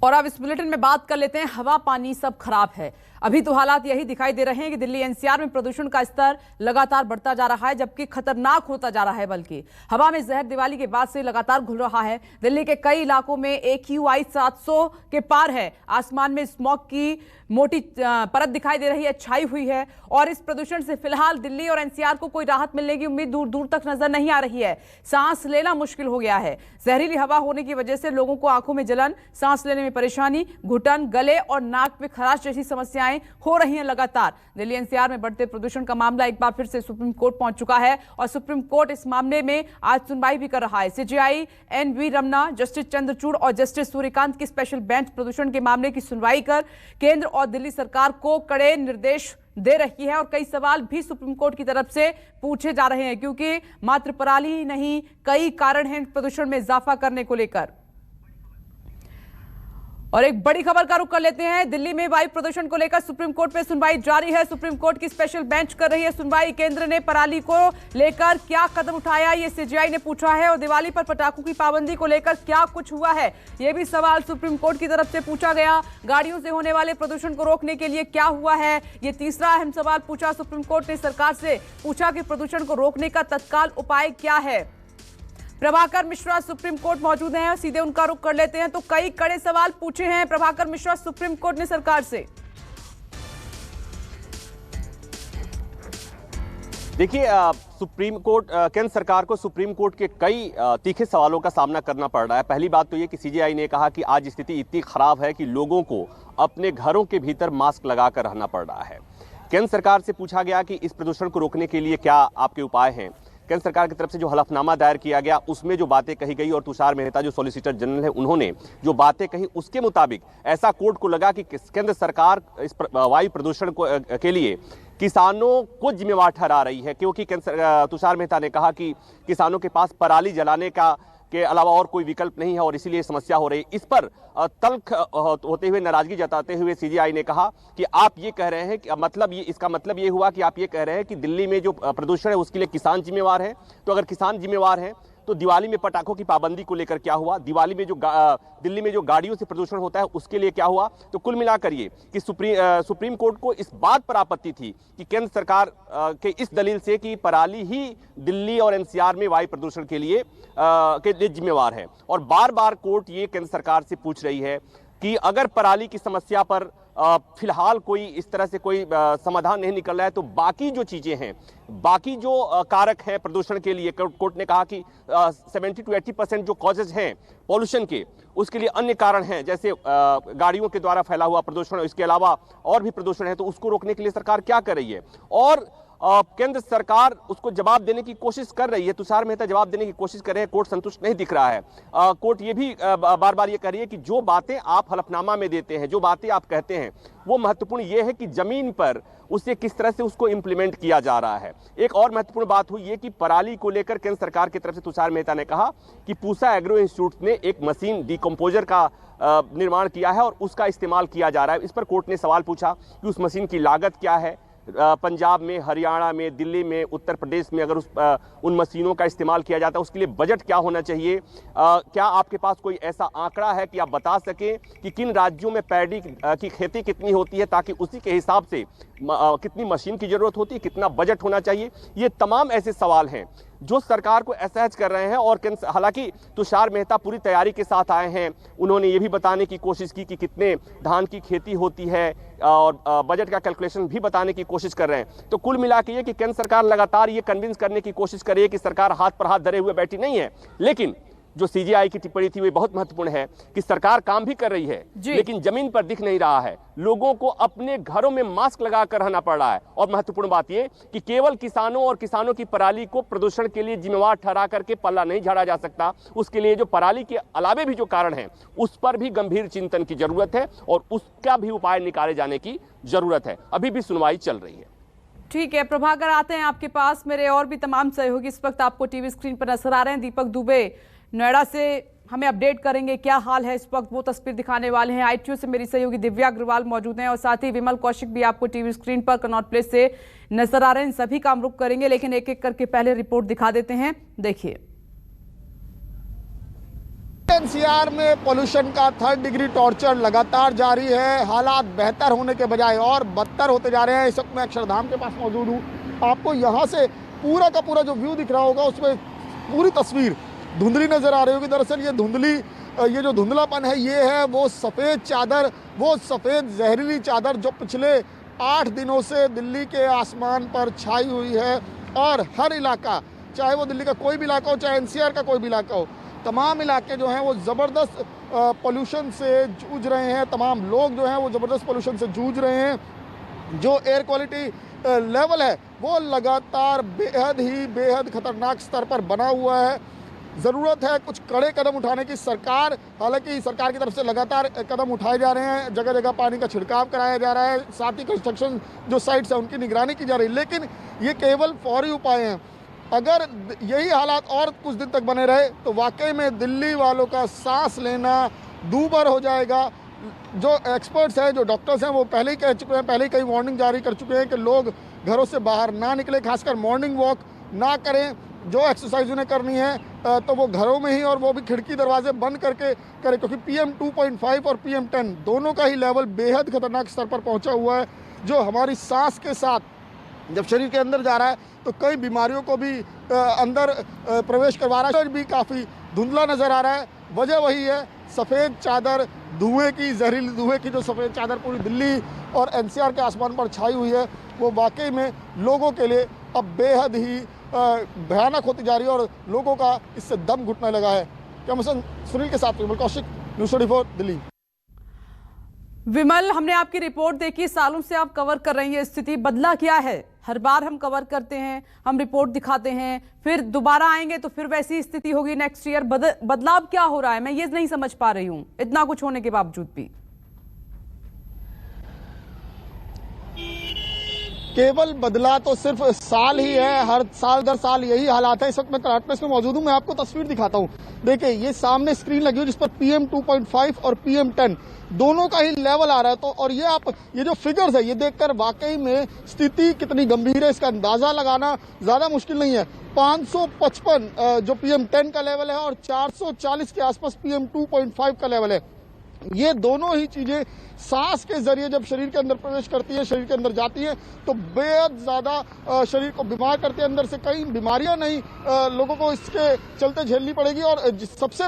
और अब इस बुलेटिन में बात कर लेते हैं, हवा पानी सब खराब है। अभी तो हालात यही दिखाई दे रहे हैं कि दिल्ली एनसीआर में प्रदूषण का स्तर लगातार बढ़ता जा रहा है, जबकि खतरनाक होता जा रहा है। बल्कि हवा में जहर दिवाली के बाद से लगातार घुल रहा है। दिल्ली के कई इलाकों में AQI 700 के पार है। आसमान में स्मॉग की मोटी परत दिखाई दे रही है, छाई हुई है। और इस प्रदूषण से फिलहाल दिल्ली और एनसीआर को कोई राहत मिलने की उम्मीद दूर दूर तक नजर नहीं आ रही है। सांस लेना मुश्किल हो गया है। जहरीली हवा होने की वजह से लोगों को आंखों में जलन, सांस लेने में परेशानी, घुटन, गले और नाक में खराश जैसी समस्याएं हो रही हैं लगातार। दिल्ली एनसीआर में बढ़ते प्रदूषण का मामला एक बार फिर से सुप्रीम कोर्ट पहुंच चुका है और सुप्रीम कोर्ट इस मामले में आज सुनवाई भी कर रहा है। CJI NV Ramana, justice Chandrachud और जस्टिस सूर्यकांत की स्पेशल बेंच प्रदूषण के मामले की सुनवाई कर केंद्र और दिल्ली सरकार को कड़े निर्देश दे रही है। और कई सवाल भी सुप्रीम कोर्ट की तरफ से पूछे जा रहे हैं, क्योंकि मात्र पराली ही नहीं, कई कारण हैं प्रदूषण में इजाफा करने को लेकर। और एक बड़ी खबर का रुख कर लेते हैं। दिल्ली में वायु प्रदूषण को लेकर सुप्रीम कोर्ट में सुनवाई जारी है। सुप्रीम कोर्ट की स्पेशल बेंच कर रही है सुनवाई। केंद्र ने पराली को लेकर क्या कदम उठाया, ये CJI ने पूछा है। और दिवाली पर पटाखों की पाबंदी को लेकर क्या कुछ हुआ है, ये भी सवाल सुप्रीम कोर्ट की तरफ से पूछा गया। गाड़ियों से होने वाले प्रदूषण को रोकने के लिए क्या हुआ है, ये तीसरा अहम सवाल पूछा। सुप्रीम कोर्ट ने सरकार से पूछा कि प्रदूषण को रोकने का तत्काल उपाय क्या है। प्रभाकर मिश्रा सुप्रीम कोर्ट मौजूद हैं, सीधे उनका रुख कर लेते हैं। तो कई कड़े सवाल पूछे हैं प्रभाकर मिश्रा सुप्रीम कोर्ट ने सरकार से। देखिए, सुप्रीम कोर्ट केंद्र सरकार को सुप्रीम कोर्ट के कई तीखे सवालों का सामना करना पड़ रहा है। पहली बात तो ये कि CJI ने कहा कि आज स्थिति इतनी खराब है कि लोगों को अपने घरों के भीतर मास्क लगाकर रहना पड़ रहा है। केंद्र सरकार से पूछा गया कि इस प्रदूषण को रोकने के लिए क्या आपके उपाय हैं। केंद्र सरकार की तरफ से जो हलफनामा दायर किया गया उसमें जो बातें कही गई और तुषार मेहता जो सॉलिसिटर जनरल है उन्होंने जो बातें कही उसके मुताबिक ऐसा कोर्ट को लगा कि केंद्र सरकार इस वायु प्रदूषण के लिए किसानों को जिम्मेवार ठहरा रही है, क्योंकि तुषार मेहता ने कहा कि किसानों के पास पराली जलाने के अलावा और कोई विकल्प नहीं है और इसीलिए समस्या हो रही है। इस पर तल्ख होते हुए, नाराजगी जताते हुए CJI ने कहा कि आप ये कह रहे हैं कि इसका मतलब ये हुआ कि आप ये कह रहे हैं कि दिल्ली में जो प्रदूषण है उसके लिए किसान जिम्मेवार है। तो अगर किसान जिम्मेवार है तो दिवाली में पटाखों की पाबंदी को लेकर क्या हुआ, दिवाली में जो दिल्ली में जो गाड़ियों से प्रदूषण होता है उसके लिए क्या हुआ। तो कुल मिलाकर ये कि सुप्रीम कोर्ट को इस बात पर आपत्ति थी कि केंद्र सरकार के इस दलील से कि पराली ही दिल्ली और NCR में वायु प्रदूषण के लिए जिम्मेवार है। और बार बार कोर्ट ये केंद्र सरकार से पूछ रही है कि अगर पराली की समस्या पर फिलहाल कोई इस तरह से कोई समाधान नहीं निकल रहा है तो बाकी जो चीजें हैं, बाकी जो कारक हैं प्रदूषण के लिए, कोर्ट ने कहा कि 70 to 80% जो कॉजेज हैं पॉल्यूशन के, उसके लिए अन्य कारण हैं, जैसे गाड़ियों के द्वारा फैला हुआ प्रदूषण, इसके अलावा और भी प्रदूषण है। तो उसको रोकने के लिए सरकार क्या कर रही है और केंद्र सरकार उसको जवाब देने की कोशिश कर रही है। तुषार मेहता जवाब देने की कोशिश कर रहे हैं, कोर्ट संतुष्ट नहीं दिख रहा है। कोर्ट ये भी बार बार ये कह रही है कि जो बातें आप हलफनामा में देते हैं, जो बातें आप कहते हैं, वो महत्वपूर्ण ये है कि जमीन पर उसे किस तरह से उसको इम्प्लीमेंट किया जा रहा है। एक और महत्वपूर्ण बात हुई ये कि पराली को लेकर केंद्र सरकार की तरफ से तुषार मेहता ने कहा कि पूसा एग्रो इंस्टीट्यूट ने एक मशीन डिकम्पोजर का निर्माण किया है और उसका इस्तेमाल किया जा रहा है। इस पर कोर्ट ने सवाल पूछा कि उस मशीन की लागत क्या है, पंजाब में, हरियाणा में, दिल्ली में, उत्तर प्रदेश में अगर उन मशीनों का इस्तेमाल किया जाता है उसके लिए बजट क्या होना चाहिए। क्या आपके पास कोई ऐसा आंकड़ा है कि आप बता सकें कि किन राज्यों में पैडी की खेती कितनी होती है, ताकि उसी के हिसाब से कितनी मशीन की जरूरत होती है, कितना बजट होना चाहिए। ये तमाम ऐसे सवाल हैं जो सरकार को असहज कर रहे हैं। और हालांकि तुषार मेहता पूरी तैयारी के साथ आए हैं, उन्होंने ये भी बताने की कोशिश की कि कितने धान की खेती होती है और बजट का कैलकुलेशन भी बताने की कोशिश कर रहे हैं। तो कुल मिला के ये कि केंद्र सरकार लगातार ये कन्विंस करने की कोशिश कर रही है कि सरकार हाथ पर हाथ धरे हुए बैठी नहीं है। लेकिन जो CJI की टिप्पणी थी वो बहुत महत्वपूर्ण है कि सरकार काम भी कर रही है लेकिन जमीन पर दिख नहीं रहा है। लोगों को अपने घरों में मास्क लगाकर रहना पड़ रहा है। और महत्वपूर्ण बात यह कि केवल किसानों और किसानों की पराली को प्रदूषण के लिए जिम्मेवार ठहरा करके पल्ला नहीं झाड़ा जा सकता। उसके लिए जो पराली के अलावे भी जो कारण है उस पर भी गंभीर चिंतन की जरूरत है और उसका भी उपाय निकाले जाने की जरूरत है। अभी भी सुनवाई चल रही है। ठीक है प्रभाकर, आते हैं आपके पास। मेरे और भी तमाम सहयोगी इस वक्त आपको टीवी स्क्रीन पर नजर आ रहे हैं। दीपक दुबे नोएडा से हमें अपडेट करेंगे क्या हाल है इस वक्त, वो तस्वीर दिखाने वाले हैं। ITO से मेरी सहयोगी दिव्या अग्रवाल मौजूद हैं और साथ ही विमल कौशिक भी आपको टीवी स्क्रीन पर कनॉट प्लेस से नजर आ रहे हैं। सभी का हम रुख करेंगे, लेकिन एक एक करके पहले रिपोर्ट दिखा देते हैं। देखिए, एनसीआर में पोल्यूशन का 3rd डिग्री टॉर्चर लगातार जारी है। हालात बेहतर होने के बजाय और बदतर होते जा रहे हैं। इस वक्त मैं अक्षरधाम के पास मौजूद हूँ। आपको यहाँ से पूरा का पूरा जो व्यू दिख रहा होगा उसमें पूरी तस्वीर धुंधली नज़र आ रही होगी। दरअसल ये जो धुंधलापन है ये है वो सफ़ेद चादर, वो सफ़ेद जहरीली चादर जो पिछले 8 दिनों से दिल्ली के आसमान पर छाई हुई है। और हर इलाका, चाहे वो दिल्ली का कोई भी इलाका हो, चाहे एनसीआर का कोई भी इलाका हो, तमाम इलाके जो हैं वो ज़बरदस्त पोल्यूशन से जूझ रहे हैं। तमाम लोग जो हैं वो ज़बरदस्त पोल्यूशन से जूझ रहे हैं। जो एयर क्वालिटी लेवल है वो लगातार बेहद खतरनाक स्तर पर बना हुआ है। ज़रूरत है कुछ कड़े कदम उठाने की। हालांकि सरकार की तरफ से लगातार कदम उठाए जा रहे हैं। जगह जगह पानी का छिड़काव कराया जा रहा है। साथ ही कंस्ट्रक्शन जो साइट्स हैं उनकी निगरानी की जा रही है। लेकिन ये केवल फौरी उपाय हैं। अगर यही हालात और कुछ दिन तक बने रहे तो वाकई में दिल्ली वालों का सांस लेना दूभर हो जाएगा। जो एक्सपर्ट्स हैं, जो डॉक्टर्स हैं, वो पहले ही कह चुके हैं, पहले ही कई वार्निंग जारी कर चुके हैं कि लोग घरों से बाहर ना निकले, खासकर मॉर्निंग वॉक ना करें। जो एक्सरसाइज उन्हें करनी है तो वो घरों में ही, और वो भी खिड़की दरवाजे बंद करके करें, क्योंकि PM 2.5 और PM 10 दोनों का ही लेवल बेहद खतरनाक स्तर पर पहुंचा हुआ है, जो हमारी सांस के साथ जब शरीर के अंदर जा रहा है तो कई बीमारियों को भी अंदर प्रवेश करवा रहा है। भी काफ़ी धुंधला नज़र आ रहा है। वजह वही है, सफ़ेद चादर धुएँ की, जहरीली धुएँ की जो सफ़ेद चादर पूरी दिल्ली और एनसीआर के आसमान पर छाई हुई है, वो वाकई में लोगों के लिए अब बेहद ही भयानक होती जा रही है और लोगों का इससे दम घुटने लगा है। कैमरा सुनील के साथ विमल कौशिक, न्यूज़ 24 दिल्ली। विमल, हमने आपकी रिपोर्ट देखी, सालों से आप कवर कर रही हैं स्थिति, बदला क्या है? हर बार हम कवर करते हैं, हम रिपोर्ट दिखाते हैं, फिर दोबारा आएंगे तो फिर वैसी स्थिति होगी नेक्स्ट ईयर। बदलाव क्या हो रहा है? मैं ये नहीं समझ पा रही हूं, इतना कुछ होने के बावजूद भी। केवल बदला तो सिर्फ साल ही है। हर साल दर साल यही हालात है। इस वक्त मैं कराट प्लेस में मौजूद हूं। मैं आपको तस्वीर दिखाता हूं। देखिए, ये सामने स्क्रीन लगी हुई जिस पर PM 2.5 और PM 10 दोनों का ही लेवल आ रहा है। तो और ये जो फिगर्स है, ये देखकर वाकई में स्थिति कितनी गंभीर है इसका अंदाजा लगाना ज्यादा मुश्किल नहीं है। 555 जो PM 10 का लेवल है और 440 के आसपास PM 2.5 का लेवल है। ये दोनों ही चीजें सांस के जरिए जब शरीर के अंदर प्रवेश करती है, शरीर के अंदर जाती है, तो बेहद ज्यादा शरीर को बीमार करती है। अंदर से कई बीमारियां नहीं लोगों को इसके चलते झेलनी पड़ेगी। और सबसे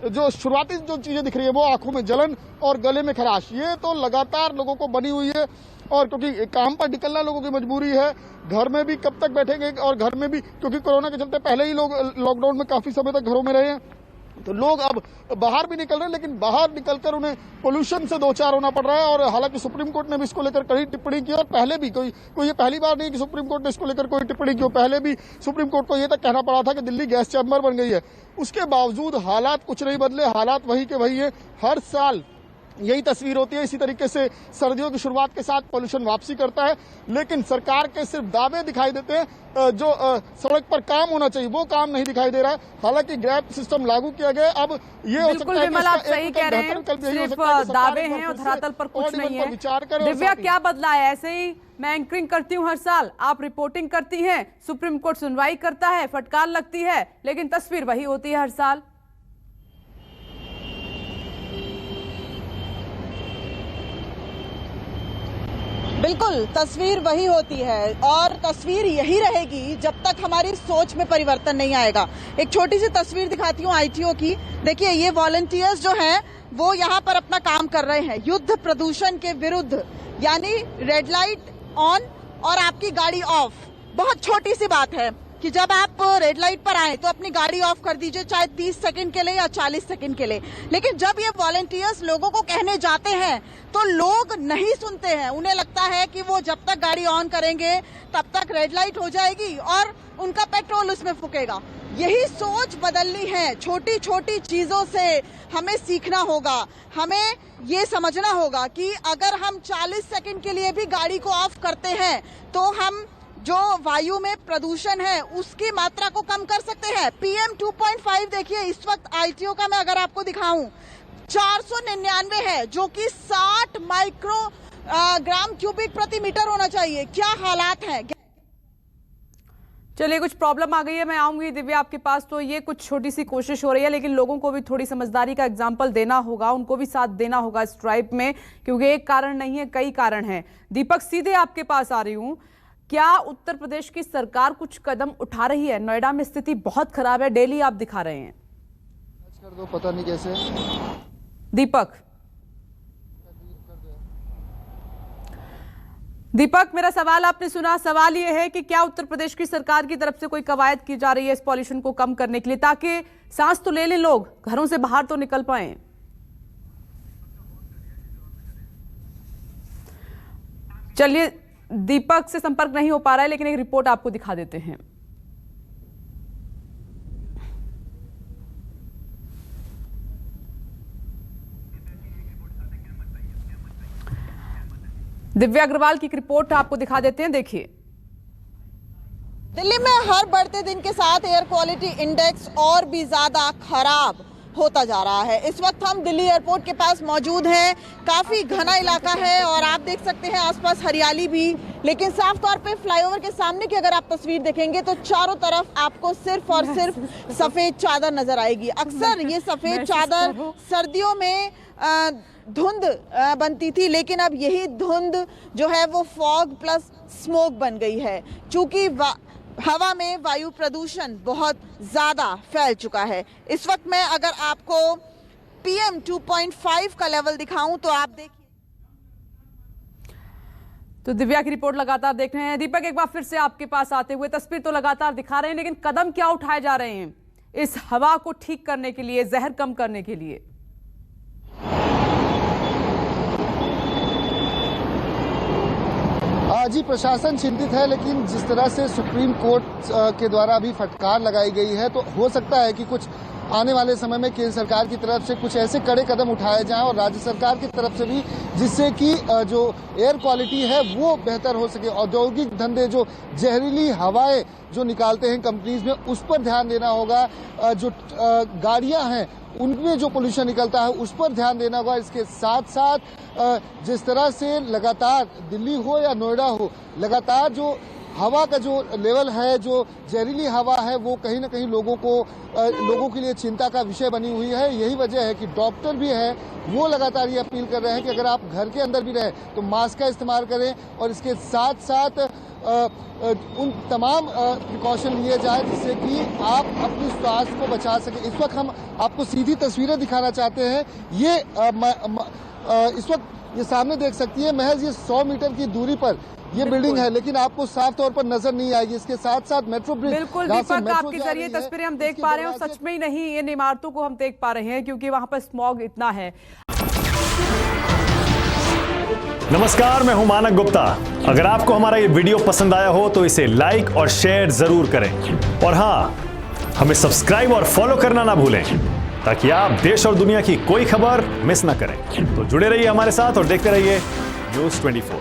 जो शुरुआती जो चीजें दिख रही है वो आंखों में जलन और गले में खराश, ये तो लगातार लोगों को बनी हुई है। और क्योंकि काम पर निकलना लोगों की मजबूरी है, घर में भी कब तक बैठेंगे, और घर में भी क्योंकि कोरोना के चलते पहले ही लोग लॉकडाउन में काफी समय तक घरों में रहे हैं, तो लोग अब बाहर भी निकल रहे हैं, लेकिन बाहर निकलकर उन्हें पोल्यूशन से दो चार होना पड़ रहा है। और हालांकि सुप्रीम कोर्ट ने भी इसको लेकर कड़ी टिप्पणी की, और पहले भी कोई ये पहली बार नहीं कि सुप्रीम कोर्ट ने इसको लेकर कोई टिप्पणी की। पहले भी सुप्रीम कोर्ट को ये तक कहना पड़ा था कि दिल्ली गैस चैम्बर बन गई है। उसके बावजूद हालात कुछ नहीं बदले, हालात वही के वही है। हर साल यही तस्वीर होती है। इसी तरीके से सर्दियों की शुरुआत के साथ पोल्यूशन वापसी करता है, लेकिन सरकार के सिर्फ दावे दिखाई देते हैं। जो सड़क पर काम होना चाहिए वो काम नहीं दिखाई दे रहा है। हालांकि ग्रैब सिस्टम लागू किया गया, अब ये हो सकता है कि आप सही कह रहे हैं, सिर्फ दावे हैं और धरातल पर कुछ नहीं है। दिव्या, क्या बदला है? ऐसे ही मैं एंकरिंग करती हूँ हर साल, आप रिपोर्टिंग करती हैं, सुप्रीम कोर्ट सुनवाई करता है, फटकार लगती है, लेकिन तस्वीर वही होती है हर साल। बिल्कुल, तस्वीर वही होती है और तस्वीर यही रहेगी जब तक हमारी सोच में परिवर्तन नहीं आएगा। एक छोटी सी तस्वीर दिखाती हूँ ITO की। देखिए, ये वॉलंटियर्स जो हैं वो यहाँ पर अपना काम कर रहे हैं युद्ध प्रदूषण के विरुद्ध, यानी रेड लाइट ऑन और आपकी गाड़ी ऑफ। बहुत छोटी सी बात है कि जब आप रेड लाइट पर आए तो अपनी गाड़ी ऑफ कर दीजिए, चाहे 30 सेकंड के लिए या 40 सेकंड के लिए। लेकिन जब ये वॉलंटियर्स लोगों को कहने जाते हैं तो लोग नहीं सुनते हैं। उन्हें लगता है कि वो जब तक गाड़ी ऑन करेंगे तब तक रेड लाइट हो जाएगी और उनका पेट्रोल उसमें फूकेगा। यही सोच बदलनी है। छोटी छोटी चीजों से हमें सीखना होगा। हमें ये समझना होगा कि अगर हम 40 सेकंड के लिए भी गाड़ी को ऑफ करते हैं तो हम जो वायु में प्रदूषण है उसकी मात्रा को कम कर सकते हैं। PM 2.5 देखिए, इस वक्त ITO का मैं अगर आपको दिखाऊं 499 है, जो कि 60 माइक्रोग्राम क्यूबिक प्रति मीटर होना चाहिए। क्या हालात हैं। चलिए, कुछ प्रॉब्लम आ गई है, मैं आऊंगी दिव्या आपके पास। तो ये कुछ छोटी सी कोशिश हो रही है, लेकिन लोगों को भी थोड़ी समझदारी का एग्जाम्पल देना होगा, उनको भी साथ देना होगा स्ट्राइक में, क्योंकि एक कारण नहीं है, कई कारण हैं। दीपक, सीधे आपके पास आ रही हूं, क्या उत्तर प्रदेश की सरकार कुछ कदम उठा रही है? नोएडा में स्थिति बहुत खराब है, डेली आप दिखा रहे हैं। कर दो, पता नहीं कैसे। दीपक, मेरा सवाल आपने सुना। सवाल यह है कि क्या उत्तर प्रदेश की सरकार की तरफ से कोई कवायद की जा रही है इस पॉल्यूशन को कम करने के लिए, ताकि सांस तो ले लें लोग, घरों से बाहर तो निकल पाए? चलिए, दीपक से संपर्क नहीं हो पा रहा है, लेकिन एक रिपोर्ट आपको दिखा देते हैं। दिव्या अग्रवाल की एक रिपोर्ट आपको दिखा देते हैं, देखिए। दिल्ली में हर बढ़ते दिन के साथ एयर क्वालिटी इंडेक्स और भी ज्यादा खराब होता जा रहा है। इस वक्त हम दिल्ली एयरपोर्ट के पास मौजूद हैं। काफी घना इलाका है और आप देख सकते हैं आसपास हरियाली भी, लेकिन साफ तौर पे फ्लाईओवर के सामने की अगर आप तस्वीर देखेंगे तो चारों तरफ आपको सिर्फ और सिर्फ सफेद चादर नजर आएगी। अक्सर ये सफेद चादर सर्दियों में धुंध बनती थी, लेकिन अब यही धुंध जो है वो फॉग प्लस स्मोक बन गई है, क्योंकि हवा में वायु प्रदूषण बहुत ज्यादा फैल चुका है। इस वक्त मैं अगर आपको PM 2.5 का लेवल दिखाऊं तो आप देखिए। तो दिव्या की रिपोर्ट लगातार देख रहे हैं। दीपक, एक बार फिर से आपके पास आते हुए, तस्वीर तो लगातार दिखा रहे हैं, लेकिन कदम क्या उठाए जा रहे हैं इस हवा को ठीक करने के लिए, जहर कम करने के लिए? जी, प्रशासन चिंतित है, लेकिन जिस तरह से सुप्रीम कोर्ट के द्वारा अभी फटकार लगाई गई है, तो हो सकता है कि कुछ आने वाले समय में केंद्र सरकार की तरफ से कुछ ऐसे कड़े कदम उठाए जाएं और राज्य सरकार की तरफ से भी, जिससे कि जो एयर क्वालिटी है वो बेहतर हो सके। औद्योगिक धंधे जो जहरीली हवाएं जो निकालते हैं कंपनीज में, उस पर ध्यान देना होगा। जो गाड़ियां हैं उनमें जो पोल्यूशन निकलता है उस पर ध्यान देना होगा। इसके साथ साथ जिस तरह से लगातार दिल्ली हो या नोएडा हो, लगातार जो हवा का जो लेवल है, जो जहरीली हवा है, वो कहीं ना कहीं लोगों के लिए चिंता का विषय बनी हुई है। यही वजह है कि डॉक्टर भी है, वो लगातार ये अपील कर रहे हैं कि अगर आप घर के अंदर भी रहें तो मास्क का इस्तेमाल करें, और इसके साथ साथ उन तमाम प्रिकॉशन लिए जाए जिससे कि आप अपनी स्वास्थ्य को बचा सकें। इस वक्त हम आपको सीधी तस्वीरें दिखाना चाहते हैं। ये इस वक्त ये सामने देख सकती है, महज ये 100 मीटर की दूरी पर ये बिल्डिंग है, लेकिन आपको साफ तौर पर नजर नहीं आएगी। इसके साथ साथ मेट्रो ब्रिज, बिल्कुल दीपक, आपके जरिए तस्वीरें हम देख पा रहे हैं, सच में ही नहीं इन इमारतों को हम देख पा रहे हैं, क्योंकि वहां पर स्मॉग इतना है। नमस्कार, मैं हूं मानक गुप्ता। अगर आपको हमारा ये वीडियो पसंद आया हो तो इसे लाइक और शेयर जरूर करें, और हाँ, हमें सब्सक्राइब और फॉलो करना ना भूलें, ताकि आप देश और दुनिया की कोई खबर मिस ना करें। तो जुड़े रहिए हमारे साथ और देखते रहिए News 24।